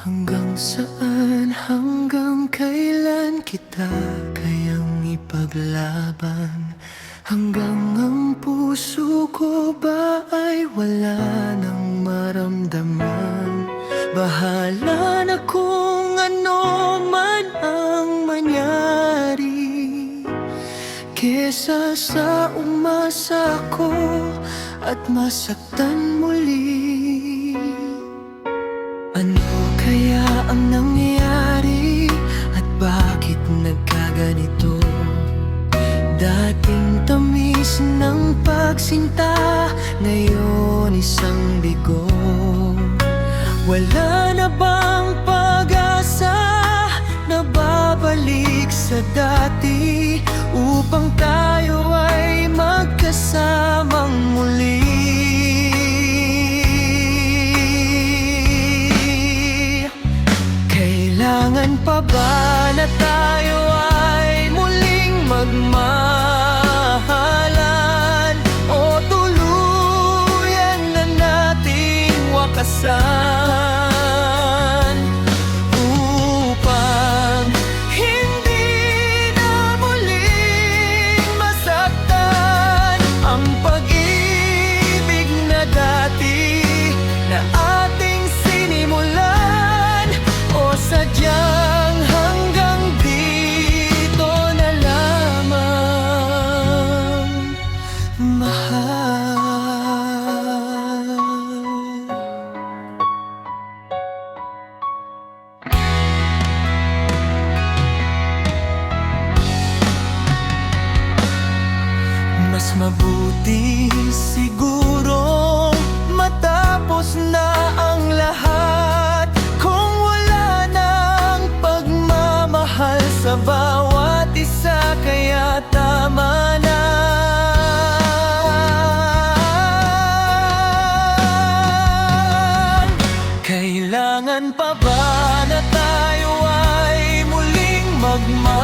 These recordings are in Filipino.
Hanggang saan, hanggang kailan kita kayang ipaglaban? Hanggang ang puso ko ba ay wala nang maramdaman? Bahala na kung ano man ang mangyari, kesa sa umasa ko at masaktan muli. Ano kaya ang nangyayari at bakit nagkaganito? Dating tamis ng pagsinta, ngayon isang bigo. Wala na bang pag-asa na babalik sa dati upang tayo ay magkasamang muli? Kailangan pa ba na tayo ay muling magmahalan o tuluyan na nating wakasan upang hindi na muling masaktan ang pag-ibig na dati na ating sinimulan? O sadyang hanggang dito na lamang, mahal? Mas mabuti siguro matapos na ang lahat kung wala nang pagmamahal sa bawat isa, kaya tama na. Kailangan pa ba na tayo ay muling magmahalan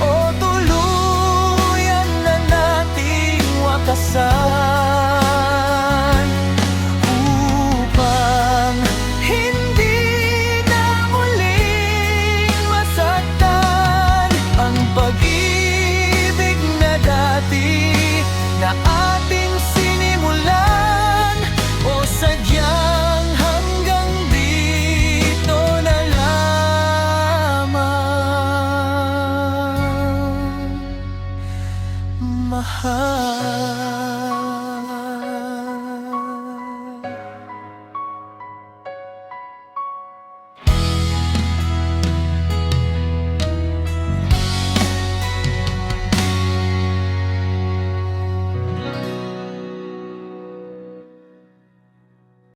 o tuluyan na nating wakasan upang hindi na muling masaktan ang pag-ibig na dati na ating sinimulan? O sadyang hanggang dito na lamang, mahal?